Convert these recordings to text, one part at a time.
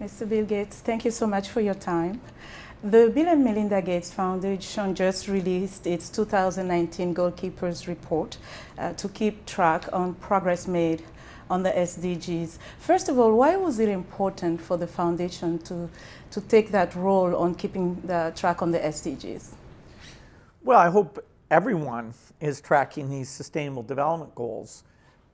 Mr. Bill Gates, thank you so much for your time. The Bill and Melinda Gates Foundation just released its 2019 Goalkeepers Report to keep track on progress made on the SDGs. First of all, why was it important for the foundation to take that role on keeping the track on the SDGs? Well, I hope everyone is tracking these sustainable development goals,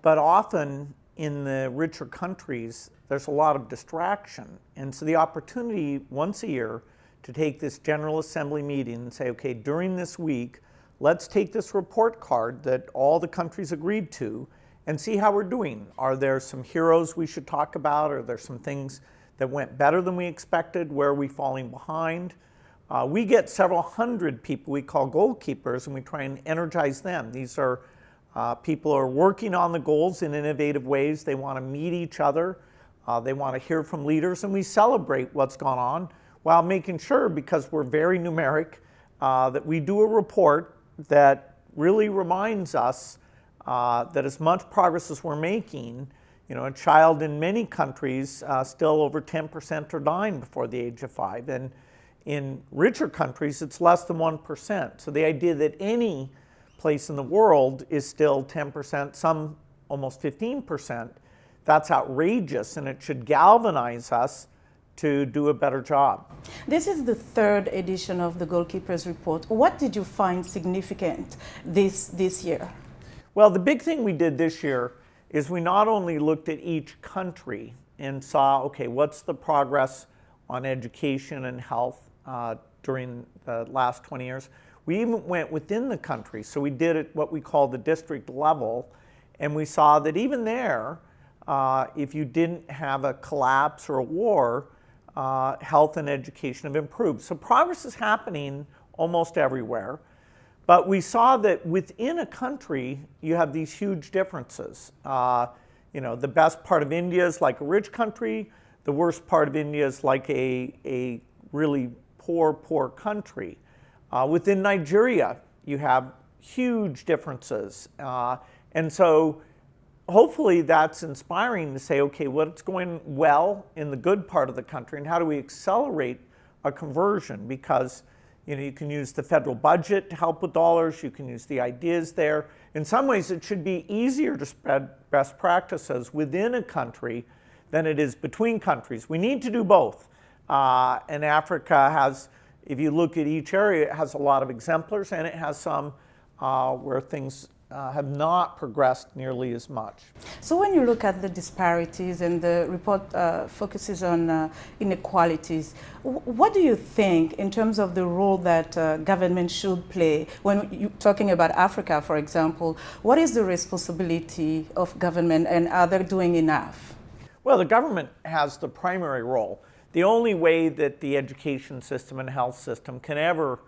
but often in the richer countries, there's a lot of distraction. And so the opportunity once a year to take this General Assembly meeting and say, okay, during this week, let's take this report card that all the countries agreed to and see how we're doing. Are there some heroes we should talk about? Are there some things that went better than we expected? Where are we falling behind? We get several hundred people we call goalkeepers, and we try and energize them. These are people who are working on the goals in innovative ways. They want to meet each other. They want to hear from leaders, and we celebrate what's gone on while making sure, because we're very numeric, that we do a report that really reminds us that as much progress as we're making, a child in many countries, still over 10% are dying before the age of 5. And in richer countries, it's less than 1%. So the idea that any place in the world is still 10%, some almost 15%, that's outrageous, and it should galvanize us to do a better job. This is the third edition of the Goalkeepers Report. What did you find significant this year? Well, the big thing we did this year is we not only looked at each country and saw, okay, what's the progress on education and health during the last 20 years. We even went within the country. So we did it what we call the district level, and we saw that even there, if you didn't have a collapse or a war, health and education have improved. So progress is happening almost everywhere. But we saw that within a country, you have these huge differences. The best part of India is like a rich country. The worst part of India is like a really poor country. Within Nigeria, you have huge differences. And so hopefully that's inspiring to say, okay, what's going well in the good part of the country, and how do we accelerate a conversion? Because you can use the federal budget to help with dollars. You can use the ideas there. In some ways, it should be easier to spread best practices within a country than it is between countries. We need to do both. And Africa has, if you look at each area, it has a lot of exemplars, and it has some where things have not progressed nearly as much. So when you look at the disparities, and the report focuses on inequalities, what do you think in terms of the role that government should play? When you're talking about Africa, for example, what is the responsibility of government, and are they doing enough? Well, the government has the primary role. The only way that the education system and health system can ever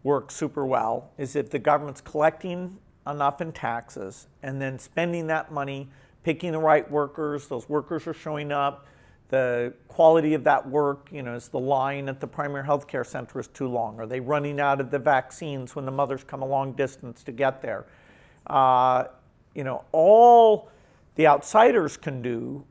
work super well is if the government's collecting enough in taxes and then spending that money, picking the right workers. Those workers are showing up. The quality of that work, is the line at the primary health care center is too long? Are they running out of the vaccines when the mothers come a long distance to get there? All the outsiders can do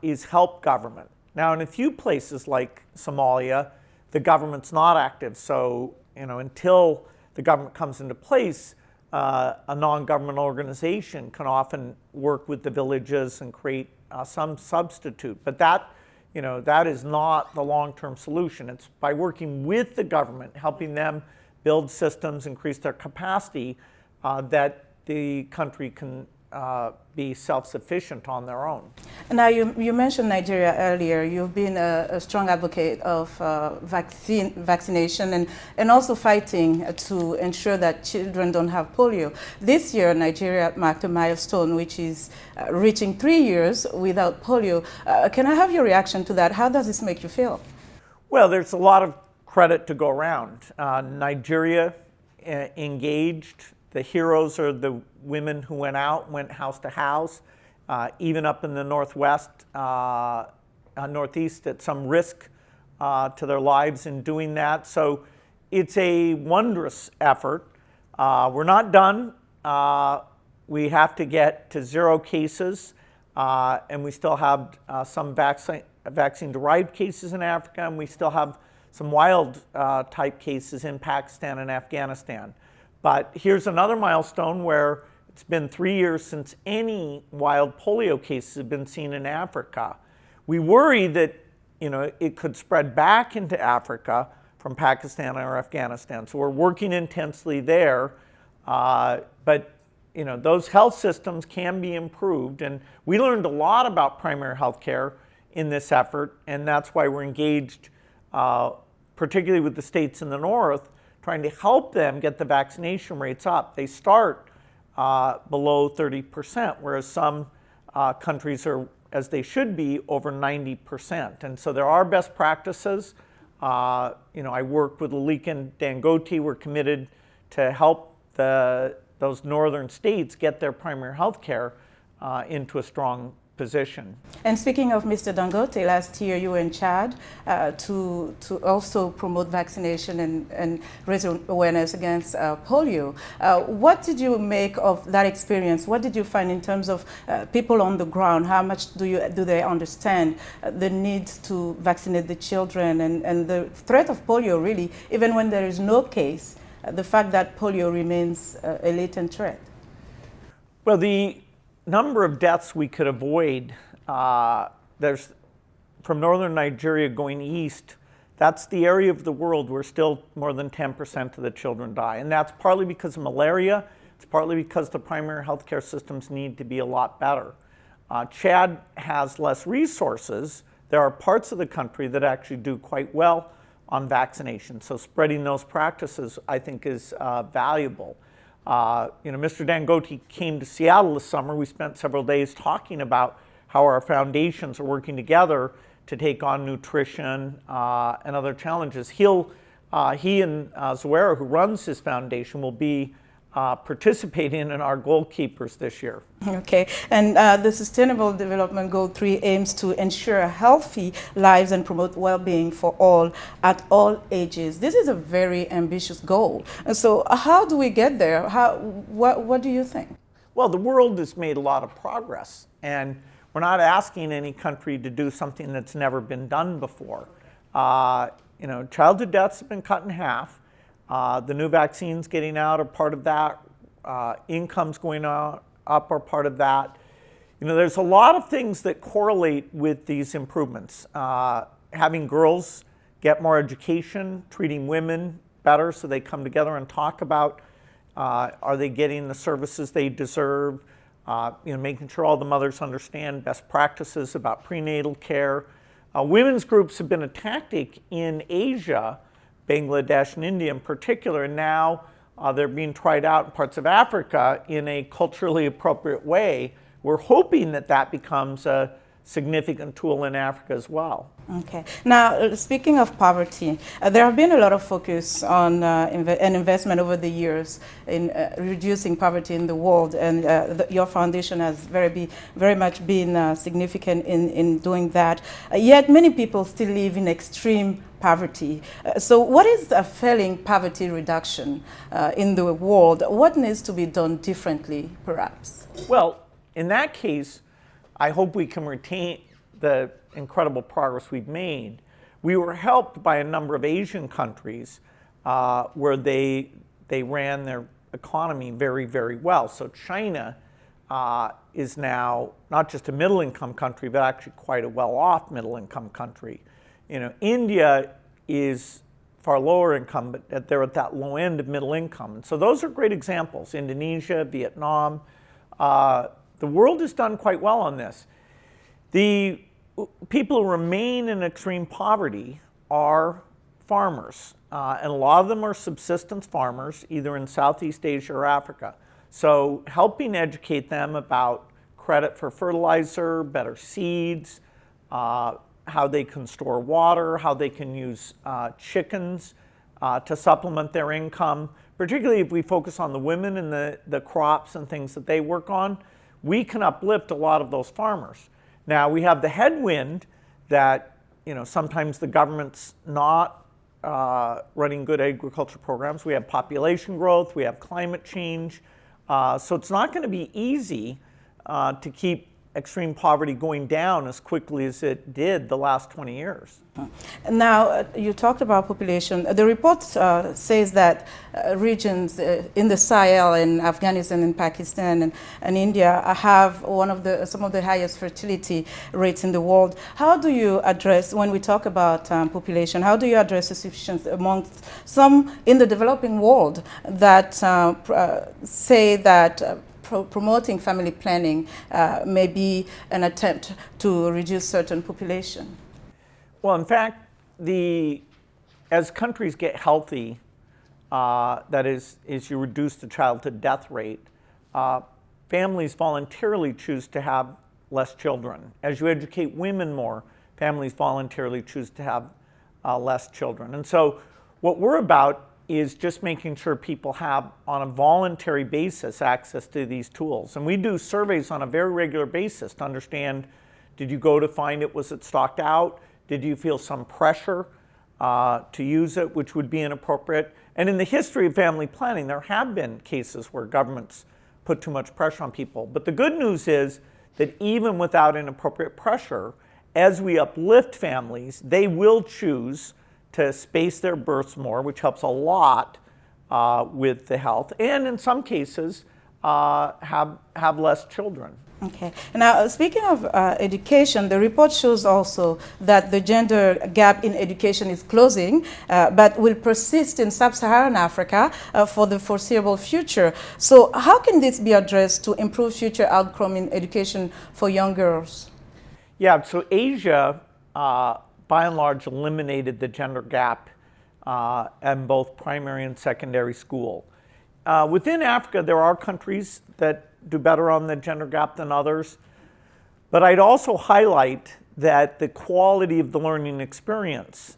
is help government. Now, in a few places like Somalia, the government's not active. So, until the government comes into place, a non-government organization can often work with the villages and create some substitute. But that is not the long-term solution. It's by working with the government, helping them build systems, increase their capacity, that the country can be self-sufficient on their own. Now, you mentioned Nigeria earlier. You've been a strong advocate of vaccination and also fighting to ensure that children don't have polio. This year, Nigeria marked a milestone, which is reaching 3 years without polio. Can I have your reaction to that? How does this make you feel? Well, there's a lot of credit to go around. Nigeria engaged. The heroes are the women who went house to house, even up in the Northwest, Northeast, at some risk to their lives in doing that. So it's a wondrous effort. We're not done. We have to get to 0 cases, and we still have some vaccine-derived cases in Africa, and we still have some wild type cases in Pakistan and Afghanistan. But here's another milestone where it's been 3 years since any wild polio cases have been seen in Africa. We worry that it could spread back into Africa from Pakistan or Afghanistan. So we're working intensely there. But those health systems can be improved. And we learned a lot about primary health care in this effort. And that's why we're engaged, particularly with the states in the north, trying to help them get the vaccination rates up. They start below 30%, whereas some countries are, as they should be, over 90%. And so there are best practices. I work with Lika and Dangote. We're committed to help those northern states get their primary health care into a strong position. And speaking of Mr. Dangote, last year you were in Chad to also promote vaccination and raise awareness against polio. What did you make of that experience? What did you find in terms of people on the ground? How much do they understand the need to vaccinate the children and the threat of polio, really, even when there is no case, the fact that polio remains a latent threat? Well, the number of deaths we could avoid, there's from northern Nigeria going east, that's the area of the world where still more than 10% of the children die. And that's partly because of malaria. It's partly because the primary healthcare systems need to be a lot better. Chad has less resources. There are parts of the country that actually do quite well on vaccination. So spreading those practices, I think, is valuable. Mr. Dangote came to Seattle this summer. We spent several days talking about how our foundations are working together to take on nutrition and other challenges. He and Zoera, who runs his foundation, will be participating in our goalkeepers this year. Okay, and the Sustainable Development Goal 3 aims to ensure healthy lives and promote well-being for all at all ages. This is a very ambitious goal. And so how do we get there? What do you think? Well, the world has made a lot of progress, and we're not asking any country to do something that's never been done before. Childhood deaths have been cut in half. The new vaccines getting out are part of that. Incomes going up are part of that. There's a lot of things that correlate with these improvements. Having girls get more education, treating women better so they come together and talk about are they getting the services they deserve, making sure all the mothers understand best practices about prenatal care. Women's groups have been a tactic in Asia, Bangladesh and India in particular, and now they're being tried out in parts of Africa in a culturally appropriate way. We're hoping that that becomes a significant tool in Africa as well. Okay. Now, speaking of poverty, there have been a lot of focus on an investment over the years in reducing poverty in the world, and your foundation has very much been significant in doing that. Yet many people still live in extreme poverty. So what is a failing poverty reduction in the world? What needs to be done differently, perhaps? Well, in that case, I hope we can retain the incredible progress we've made. We were helped by a number of Asian countries where they ran their economy very, very well. So China is now not just a middle-income country, but actually quite a well-off middle-income country. India is far lower income, but they're at that low end of middle income. And so those are great examples. Indonesia, Vietnam. The world has done quite well on this. The people who remain in extreme poverty are farmers, and a lot of them are subsistence farmers, either in Southeast Asia or Africa. So helping educate them about credit for fertilizer, better seeds, how they can store water, how they can use chickens to supplement their income, particularly if we focus on the women and the crops and things that they work on, we can uplift a lot of those farmers. Now, we have the headwind that sometimes the government's not running good agriculture programs. We have population growth, we have climate change. So it's not going to be easy to keep extreme poverty going down as quickly as it did the last 20 years. Now, you talked about population. The report says that regions in the Sahel and Afghanistan and Pakistan and India have some of the highest fertility rates in the world. How do you address, when we talk about population, how do you address insufficiency amongst some in the developing world that say that promoting family planning may be an attempt to reduce certain population? Well, in fact, as countries get healthy, that is you reduce the child-to-death rate, families voluntarily choose to have less children. As you educate women more, families voluntarily choose to have less children. And so what we're about is just making sure people have, on a voluntary basis, access to these tools. And we do surveys on a very regular basis to understand, did you go to find it, was it stocked out? Did you feel some pressure to use it, which would be inappropriate? And in the history of family planning, there have been cases where governments put too much pressure on people. But the good news is that even without inappropriate pressure, as we uplift families, they will choose to space their births more, which helps a lot with the health, and in some cases have less children. Okay. Now, speaking of education, the report shows also that the gender gap in education is closing, but will persist in sub-Saharan Africa for the foreseeable future. So how can this be addressed to improve future outcome in education for young girls? Yeah, so Asia, by and large, eliminated the gender gap in both primary and secondary school. Within Africa, there are countries that do better on the gender gap than others. But I'd also highlight that the quality of the learning experience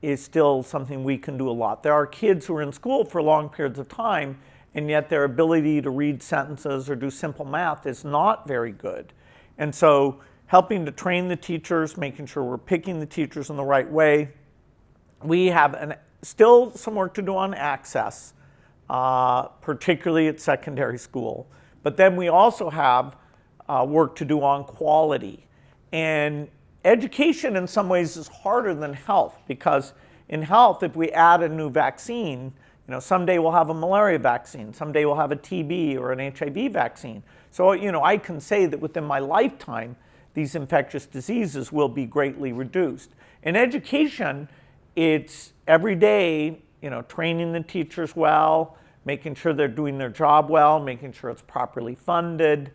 is still something we can do a lot. There are kids who are in school for long periods of time, and yet their ability to read sentences or do simple math is not very good. And so helping to train the teachers, making sure we're picking the teachers in the right way. We have still some work to do on access, particularly at secondary school. But then we also have work to do on quality. And education in some ways is harder than health, because in health, if we add a new vaccine, someday we'll have a malaria vaccine, someday we'll have a TB or an HIV vaccine. So, I can say that within my lifetime, these infectious diseases will be greatly reduced. In education, it's every day, training the teachers well, making sure they're doing their job well, making sure it's properly funded,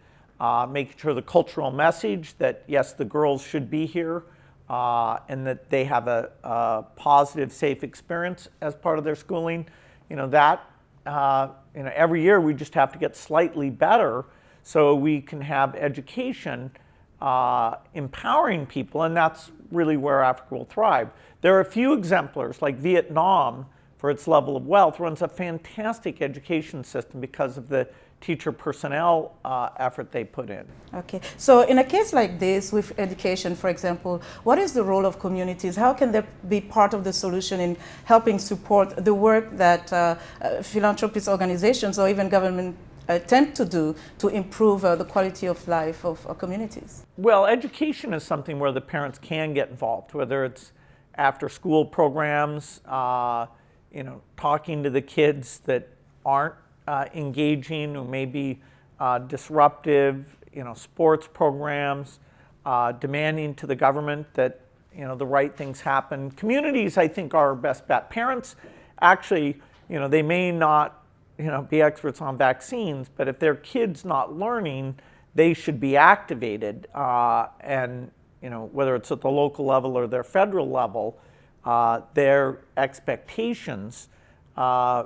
making sure the cultural message that, yes, the girls should be here, and that they have a positive, safe experience as part of their schooling. Every year we just have to get slightly better so we can have education empowering people, and that's really where Africa will thrive. There are a few exemplars, like Vietnam, for its level of wealth, runs a fantastic education system because of the teacher personnel effort they put in. Okay, so in a case like this with education, for example, what is the role of communities? How can they be part of the solution in helping support the work that philanthropist organizations or even government attempt to do to improve the quality of life of communities? Well, education is something where the parents can get involved, whether it's after school programs, talking to the kids that aren't engaging or maybe disruptive, sports programs, demanding to the government that, the right things happen. Communities, I think, are our best bet. Parents, actually, they may not, be experts on vaccines, but if their kid's not learning, they should be activated. And, whether it's at the local level or their federal level, their expectations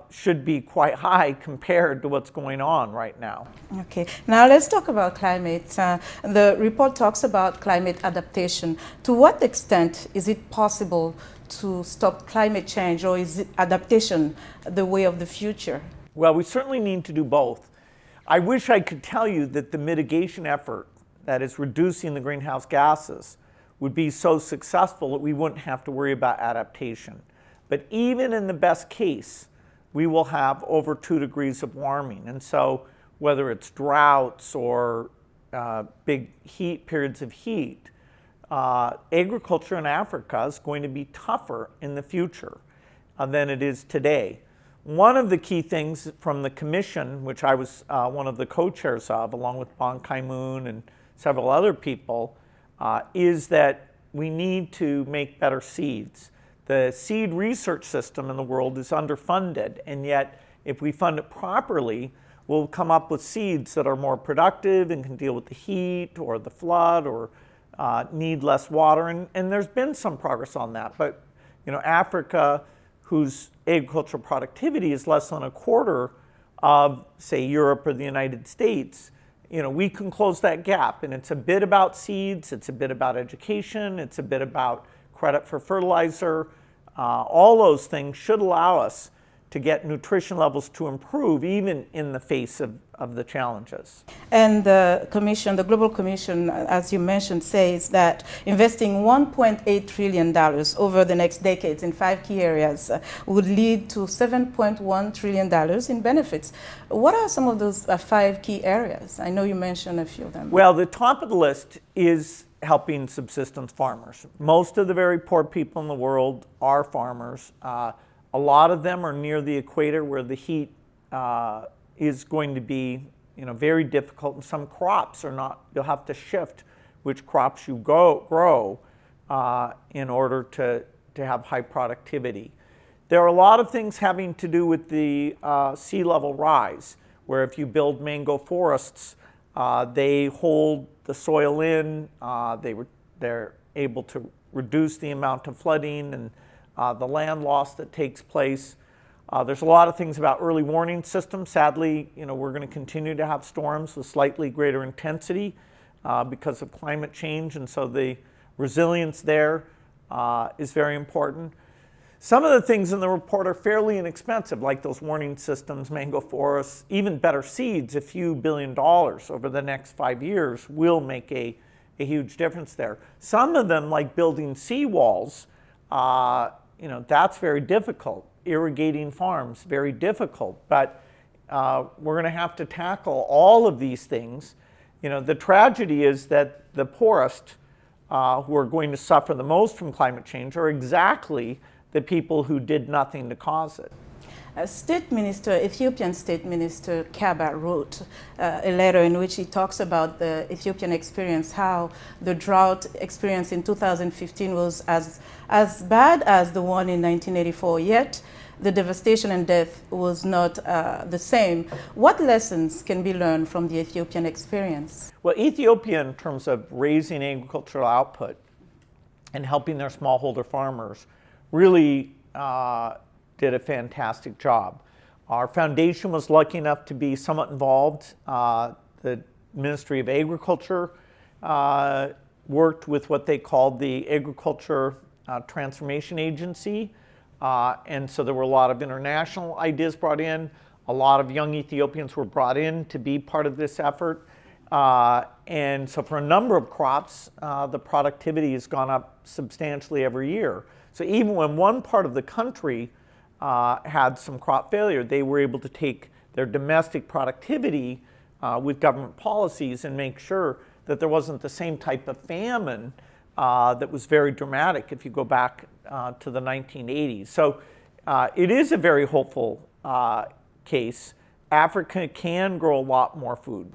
should be quite high compared to what's going on right now. Okay, now let's talk about climate. The report talks about climate adaptation. To what extent is it possible to stop climate change, or is adaptation the way of the future? Well, we certainly need to do both. I wish I could tell you that the mitigation effort, that is reducing the greenhouse gases, would be so successful that we wouldn't have to worry about adaptation. But even in the best case, we will have over 2 degrees of warming. And so whether it's droughts or big periods of heat, agriculture in Africa is going to be tougher in the future than it is today. One of the key things from the commission, which I was one of the co-chairs of, along with Ban Ki-moon and several other people, is that we need to make better seeds. The seed research system in the world is underfunded, and yet if we fund it properly, we'll come up with seeds that are more productive and can deal with the heat or the flood or need less water. And there's been some progress on that. But Africa, whose agricultural productivity is less than a quarter of, say, Europe or the United States, we can close that gap. And it's a bit about seeds, it's a bit about education, it's a bit about credit for fertilizer. All those things should allow us to get nutrition levels to improve even in the face of the challenges. And the Commission, the Global Commission, as you mentioned, says that investing $1.8 trillion over the next decades in 5 key areas would lead to $7.1 trillion in benefits. What are some of those 5 key areas? I know you mentioned a few of them. Well, the top of the list is helping subsistence farmers. Most of the very poor people in the world are farmers. A lot of them are near the equator where the heat is going to be very difficult, and some crops are not. You'll have to shift which crops you grow in order to have high productivity. There are a lot of things having to do with the sea level rise, where if you build mango forests, they hold the soil in, they're able to reduce the amount of flooding and the land loss that takes place. There's a lot of things about early warning systems. Sadly, we're going to continue to have storms with slightly greater intensity because of climate change, and so the resilience there is very important. Some of the things in the report are fairly inexpensive, like those warning systems, mango forests, even better seeds. A few $1 billion over the next 5 years will make a huge difference there. Some of them, like building seawalls, that's very difficult. Irrigating farms, very difficult. But we're going to have to tackle all of these things. The tragedy is that the poorest, who are going to suffer the most from climate change, are exactly the people who did nothing to cause it. Ethiopian State Minister Kaba wrote a letter in which he talks about the Ethiopian experience, how the drought experience in 2015 was as bad as the one in 1984, yet the devastation and death was not the same. What lessons can be learned from the Ethiopian experience? Well, Ethiopia, in terms of raising agricultural output and helping their smallholder farmers, really did a fantastic job. Our foundation was lucky enough to be somewhat involved. The Ministry of Agriculture worked with what they called the Agriculture Transformation Agency. And so there were a lot of international ideas brought in. A lot of young Ethiopians were brought in to be part of this effort. And so for a number of crops, the productivity has gone up substantially every year. So even when one part of the country had some crop failure, they were able to take their domestic productivity with government policies and make sure that there wasn't the same type of famine that was very dramatic if you go back to the 1980s. So it is a very hopeful case. Africa can grow a lot more food.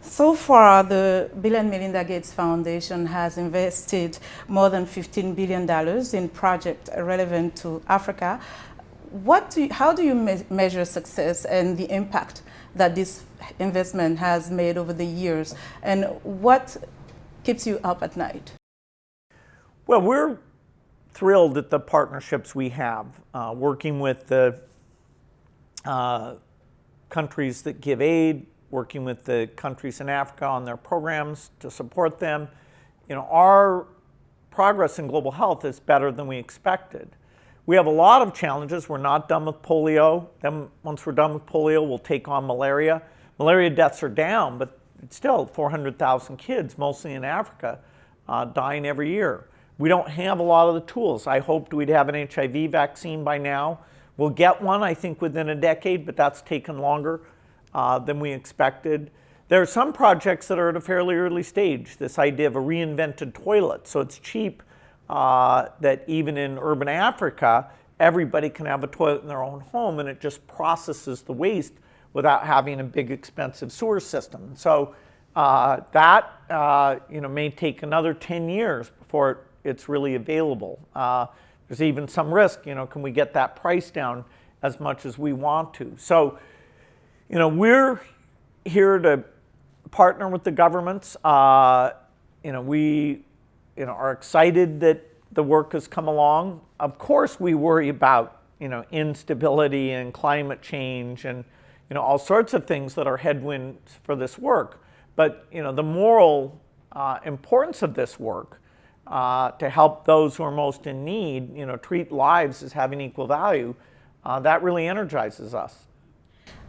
So far, the Bill and Melinda Gates Foundation has invested more than $15 billion in projects relevant to Africa. How do you measure success and the impact that this investment has made over the years? And what keeps you up at night? Well, we're thrilled at the partnerships we have, working with the countries that give aid, working with the countries in Africa on their programs to support them. Our progress in global health is better than we expected. We have a lot of challenges. We're not done with polio. Then once we're done with polio, we'll take on malaria. Malaria deaths are down, but it's still 400,000 kids, mostly in Africa, dying every year. We don't have a lot of the tools. I hoped we'd have an HIV vaccine by now. We'll get one, I think, within a decade, but that's taken longer than we expected. There are some projects that are at a fairly early stage. This idea of a reinvented toilet. So it's cheap that even in urban Africa, everybody can have a toilet in their own home, and it just processes the waste without having a big expensive sewer system. So that may take another 10 years before it's really available. There's even some risk, can we get that price down as much as we want to? So, we're here to partner with the governments. We are excited that the work has come along. Of course, we worry about instability and climate change and all sorts of things that are headwinds for this work. But the moral importance of this work to help those who are most in need, treat lives as having equal value, that really energizes us.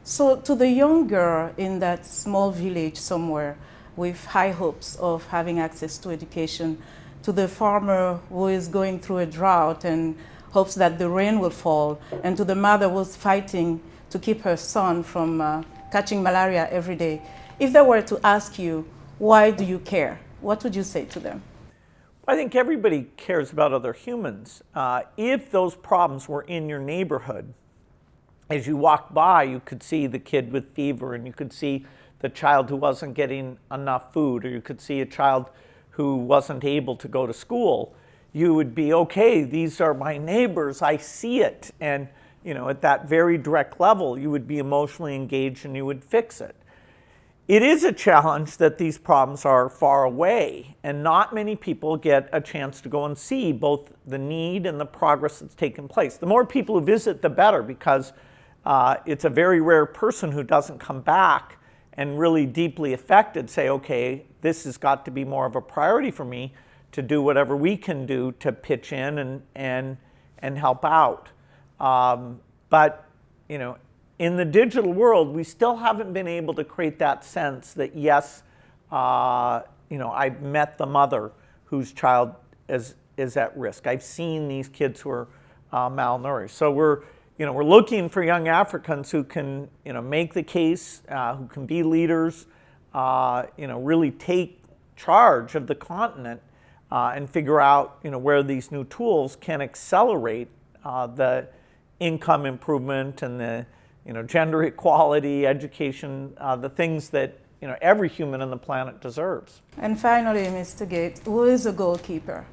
So to the young girl in that small village somewhere with high hopes of having access to education, to the farmer who is going through a drought and hopes that the rain will fall, and to the mother who's fighting to keep her son from catching malaria every day, if they were to ask you, why do you care? What would you say to them? I think everybody cares about other humans. If those problems were in your neighborhood, as you walk by, you could see the kid with fever, and you could see the child who wasn't getting enough food, or you could see a child who wasn't able to go to school. You would be, okay, these are my neighbors, I see it. And at that very direct level, you would be emotionally engaged and you would fix it. It is a challenge that these problems are far away, and not many people get a chance to go and see both the need and the progress that's taken place. The more people who visit, the better, because it's a very rare person who doesn't come back and really deeply affected say, okay, this has got to be more of a priority for me to do whatever we can do to pitch in and help out. But in the digital world, we still haven't been able to create that sense that, yes, I've met the mother whose child is at risk. I've seen these kids who are malnourished. So we're looking for young Africans who can, make the case, who can be leaders, really take charge of the continent and figure out, where these new tools can accelerate the income improvement and the gender equality, education, the things that every human on the planet deserves. And finally, Mr. Gates, who is a goalkeeper?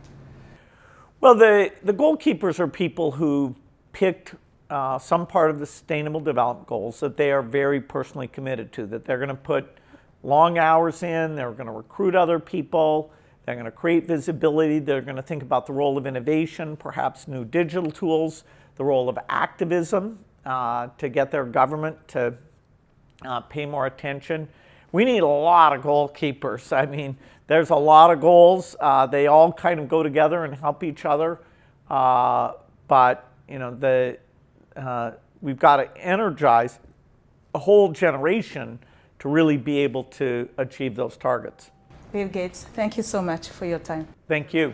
Well, the goalkeepers are people who picked some part of the Sustainable Development Goals that they are very personally committed to, that they're going to put long hours in, they're going to recruit other people, they're going to create visibility, they're going to think about the role of innovation, perhaps new digital tools, the role of activism, to get their government to pay more attention. We need a lot of goalkeepers. I mean, there's a lot of goals. They all kind of go together and help each other. But we've got to energize a whole generation to really be able to achieve those targets. Bill Gates, thank you so much for your time. Thank you.